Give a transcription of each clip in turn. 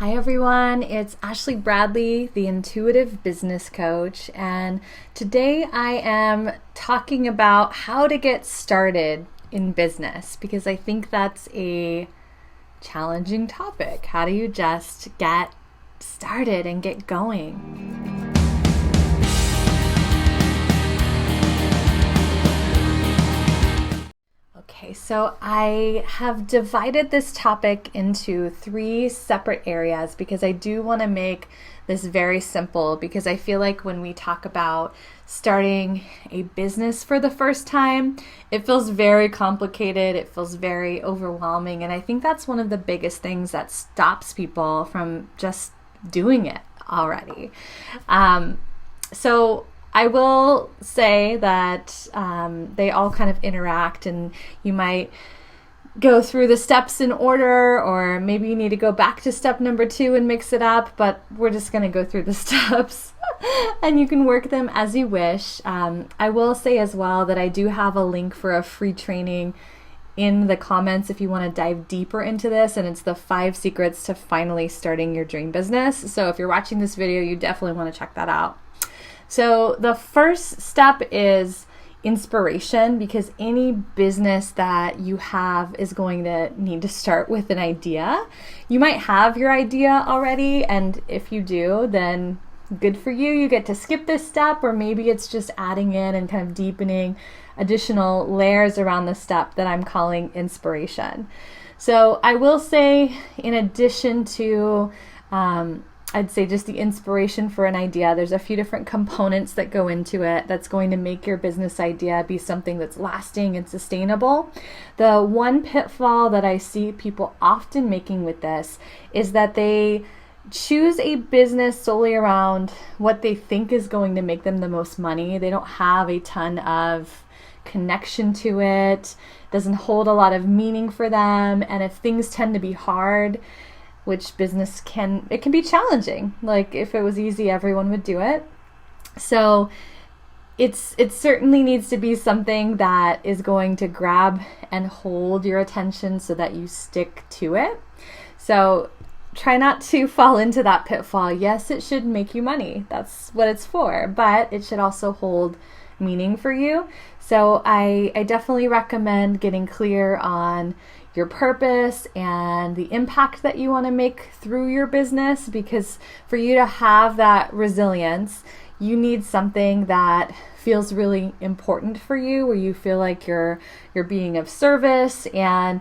Hi everyone, it's Ashley Bradley, the Intuitive Business Coach, and today I am talking about how to get started in business because I think that's a challenging topic. How do you just get started and get going? Okay, so I have divided this topic into three separate areas because I do want to make this very simple, because I feel like when we talk about starting a business for the first time, it feels very complicated, it feels very overwhelming, and I think that's one of the biggest things that stops people from just doing it already. So I will say that they all kind of interact, and you might go through the steps in order, or maybe you need to go back to step number 2 and mix it up, but we're just going to go through the steps and you can work them as you wish. I will say as well that I do have a link for a free training in the comments if you want to dive deeper into this, and it's the 5 secrets to finally starting your dream business. So if you're watching this video, you definitely want to check that out. So the first step is inspiration, because any business that you have is going to need to start with an idea. You might have your idea already, and if you do, then good for you. You get to skip this step, or maybe it's just adding in and kind of deepening additional layers around the step that I'm calling inspiration. So I will say, in addition to I'd say just the inspiration for an idea, there's a few different components that go into it that's going to make your business idea be something that's lasting and sustainable. The one pitfall that I see people often making with this is that they choose a business solely around what they think is going to make them the most money. They don't have a ton of connection to it, doesn't hold a lot of meaning for them, and if things tend to be hard, which business can be challenging. Like if it was easy, everyone would do it. So it certainly needs to be something that is going to grab and hold your attention so that you stick to it. So try not to fall into that pitfall. Yes, it should make you money. That's what it's for, but it should also hold meaning for you. So I definitely recommend getting clear on your purpose and the impact that you want to make through your business, because for you to have that resilience, you need something that feels really important for you, where you feel like you're being of service. And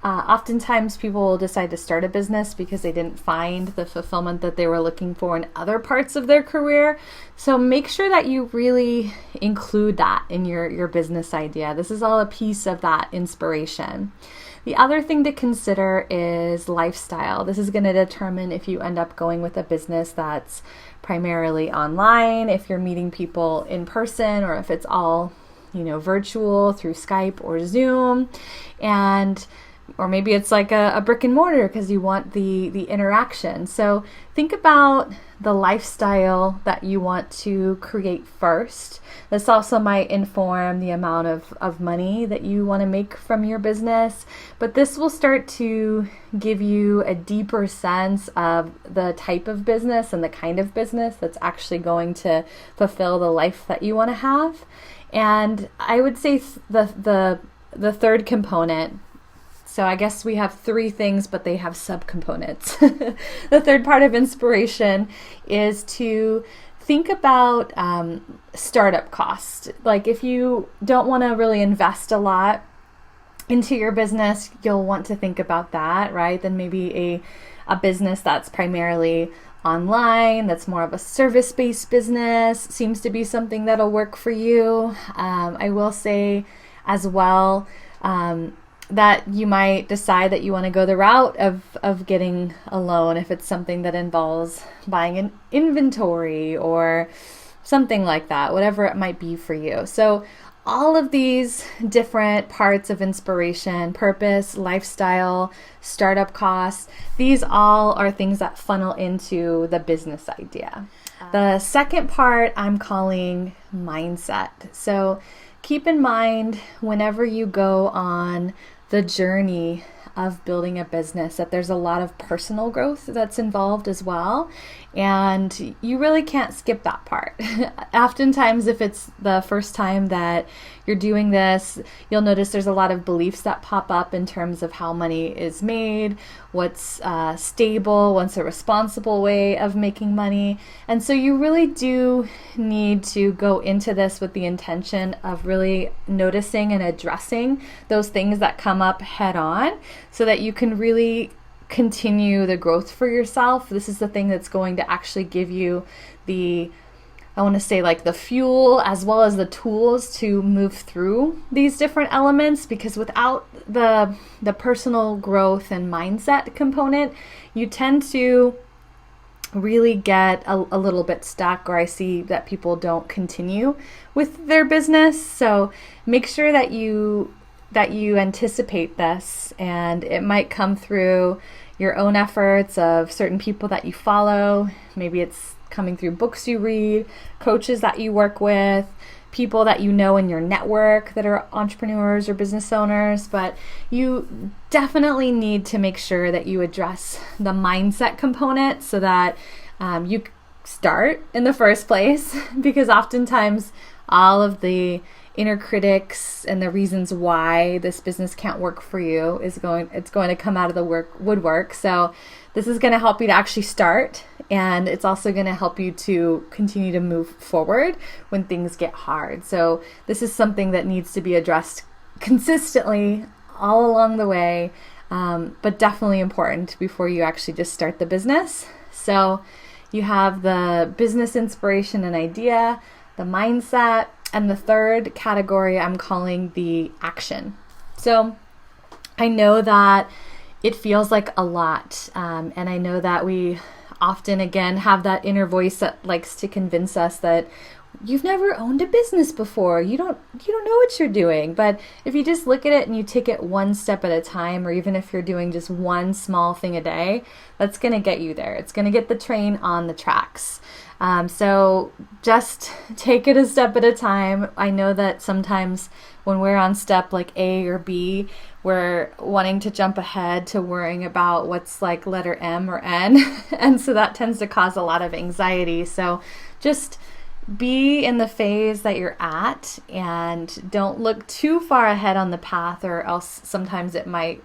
oftentimes people will decide to start a business because they didn't find the fulfillment that they were looking for in other parts of their career. So make sure that you really include that in your business idea. This is all a piece of that inspiration. The other thing to consider is lifestyle. This is going to determine if you end up going with a business that's primarily online, if you're meeting people in person, or if it's all, virtual through Skype or Zoom. Or maybe it's like a brick and mortar because you want the interaction. So think about the lifestyle that you want to create first. This also might inform the amount of money that you want to make from your business. But this will start to give you a deeper sense of the type of business and the kind of business that's actually going to fulfill the life that you want to have. And I would say the third component, so I guess we have 3 things, but they have subcomponents. The third part of inspiration is to think about startup costs. Like if you don't want to really invest a lot into your business, you'll want to think about that, right? Then maybe a business that's primarily online, that's more of a service-based business, seems to be something that'll work for you. I will say as well, that you might decide that you want to go the route of getting a loan if it's something that involves buying an inventory or something like that, whatever it might be for you. So all of these different parts of inspiration, purpose, lifestyle, startup costs, these all are things that funnel into the business idea. The second part I'm calling mindset. So keep in mind, whenever you go on the journey of building a business, that there's a lot of personal growth that's involved as well. And you really can't skip that part. Oftentimes, if it's the first time that you're doing this, you'll notice there's a lot of beliefs that pop up in terms of how money is made, what's stable, what's a responsible way of making money. And so you really do need to go into this with the intention of really noticing and addressing those things that come up head on, so that you can really continue the growth for yourself. This is the thing that's going to actually give you the fuel as well as the tools to move through these different elements, because without the personal growth and mindset component, you tend to really get a little bit stuck, or I see that people don't continue with their business. So make sure that you anticipate this, and it might come through your own efforts of certain people that you follow. Maybe it's coming through books you read, coaches that you work with, people that you know in your network that are entrepreneurs or business owners. But you definitely need to make sure that you address the mindset component so that you start in the first place, because oftentimes all of the inner critics and the reasons why this business can't work for you it's going to come out of the woodwork. So this is going to help you to actually start, and it's also going to help you to continue to move forward when things get hard. So this is something that needs to be addressed consistently all along the way, but definitely important before you actually just start the business. So you have the business inspiration and idea, the mindset, and the third category I'm calling the action. So I know that it feels like a lot, and I know that we often, again, have that inner voice that likes to convince us that you've never owned a business before, you don't know what you're doing. But if you just look at it and you take it one step at a time, or even if you're doing just one small thing a day, that's going to get you there. It's going to get the train on the tracks. So just take it a step at a time. I know that sometimes when we're on step like A or B, we're wanting to jump ahead to worrying about what's like letter M or N. And so that tends to cause a lot of anxiety. So just be in the phase that you're at, and don't look too far ahead on the path, or else sometimes it might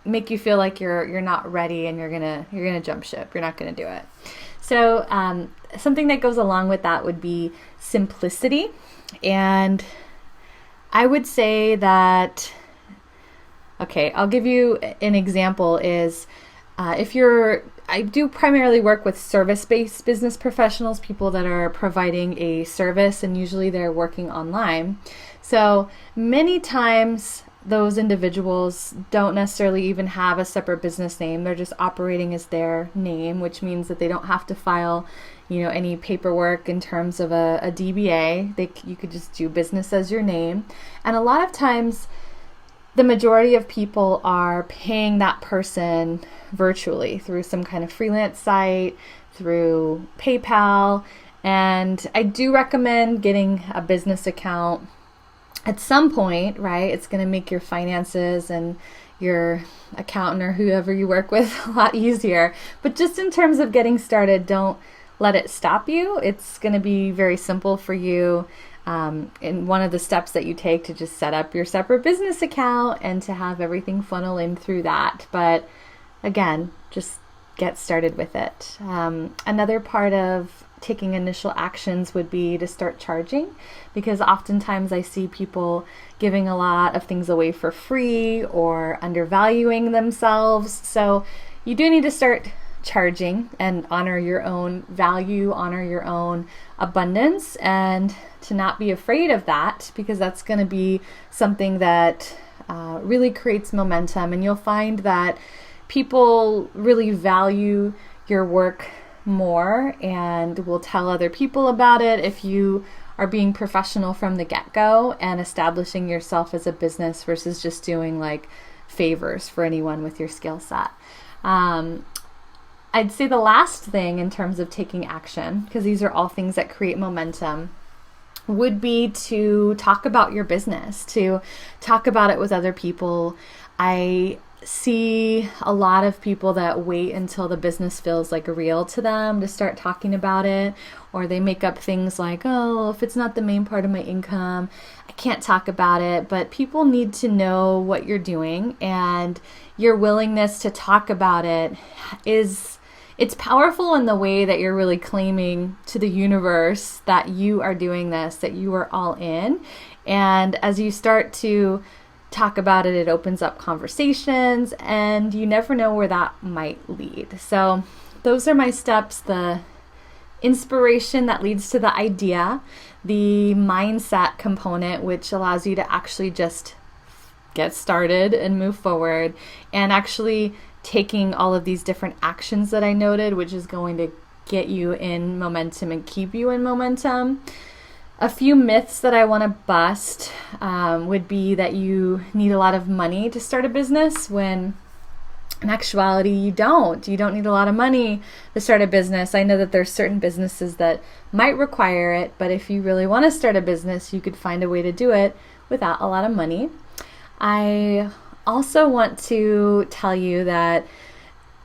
make you feel like you're not ready and you're gonna jump ship. You're not gonna do it. So something that goes along with that would be simplicity. And I would say that, okay, I'll give you an example is I do primarily work with service-based business professionals, people that are providing a service, and usually they're working online. So many times those individuals don't necessarily even have a separate business name. They're just operating as their name, which means that they don't have to file, any paperwork in terms of a DBA. You could just do business as your name. And a lot of times the majority of people are paying that person virtually through some kind of freelance site, through PayPal. And I do recommend getting a business account at some point, right? It's going to make your finances and your accountant or whoever you work with a lot easier. But just in terms of getting started, don't let it stop you. It's going to be very simple for you. In one of the steps that you take to just set up your separate business account and to have everything funnel in through that. But again, just get started with it. Another part of taking initial actions would be to start charging, because oftentimes I see people giving a lot of things away for free or undervaluing themselves. So you do need to start charging and honor your own value, honor your own abundance, and to not be afraid of that, because that's going to be something that really creates momentum. And you'll find that people really value your work more and will tell other people about it if you are being professional from the get-go and establishing yourself as a business versus just doing like favors for anyone with your skill set. I'd say the last thing in terms of taking action, because these are all things that create momentum, would be to talk about your business, to talk about it with other people. I see a lot of people that wait until the business feels like real to them to start talking about it, or they make up things like, oh, if it's not the main part of my income, I can't talk about it. But people need to know what you're doing, and your willingness to talk about it it's powerful in the way that you're really claiming to the universe that you are doing this, that you are all in. And as you start to talk about it, it opens up conversations, and you never know where that might lead. So those are my steps: the inspiration that leads to the idea, the mindset component, which allows you to actually just get started and move forward, and actually taking all of these different actions that I noted, which is going to get you in momentum and keep you in momentum. A few myths that I want to bust would be that you need a lot of money to start a business, when in actuality you don't. You don't need a lot of money to start a business. I know that there's certain businesses that might require it, but if you really want to start a business, you could find a way to do it without a lot of money. I also want to tell you that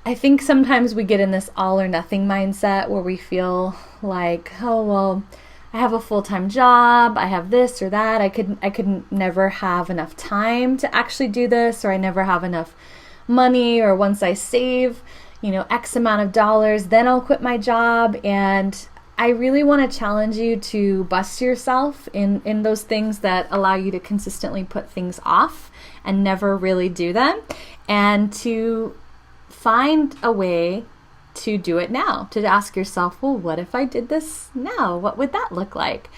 I think sometimes we get in this all or nothing mindset where we feel like, oh, well, I have a full-time job, I have this or that, I could never have enough time to actually do this, or I never have enough money, or once I save, X amount of dollars, then I'll quit my job. And I really want to challenge you to bust yourself in those things that allow you to consistently put things off and never really do them, and to find a way to do it now, to ask yourself, well, what if I did this now? What would that look like?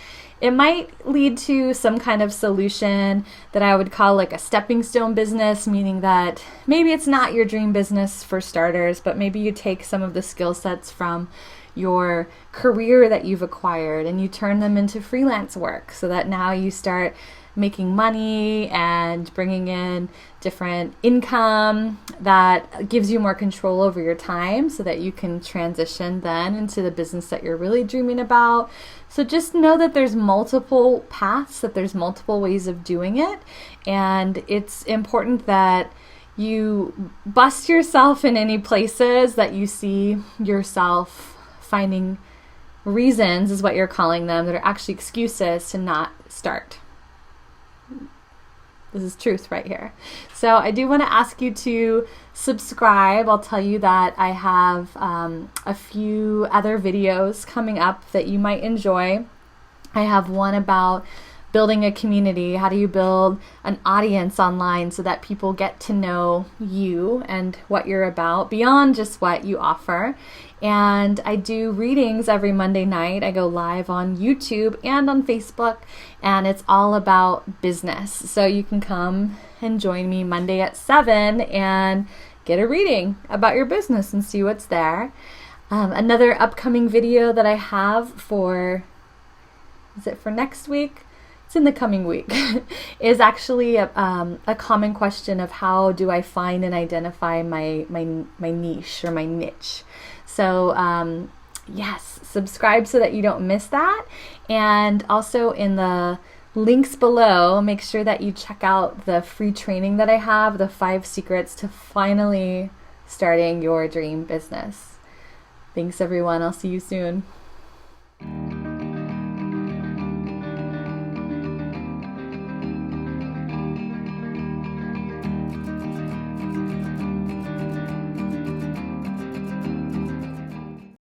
It might lead to some kind of solution that I would call like a stepping stone business, meaning that maybe it's not your dream business for starters, but maybe you take some of the skill sets from your career that you've acquired and you turn them into freelance work, so that now you start making money and bringing in different income that gives you more control over your time, so that you can transition then into the business that you're really dreaming about. So just know that there's multiple paths, that there's multiple ways of doing it, and it's important that you bust yourself in any places that you see yourself finding reasons, is what you're calling them, that are actually excuses to not start. This is truth right here. So I do want to ask you to subscribe. I'll tell you that I have a few other videos coming up that you might enjoy. I have one about building a community. How do you build an audience online so that people get to know you and what you're about beyond just what you offer? And I do readings every Monday night. I go live on YouTube and on Facebook, and it's all about business. So you can come and join me Monday at 7 and get a reading about your business and see what's there. Another upcoming video that I have for, is it for next week? It's in the coming week, is actually a common question of how do I find and identify my niche or my niche. So yes, subscribe so that you don't miss that. And also in the links below, make sure that you check out the free training that I have, the 5 secrets to finally starting your dream business. Thanks everyone. I'll see you soon.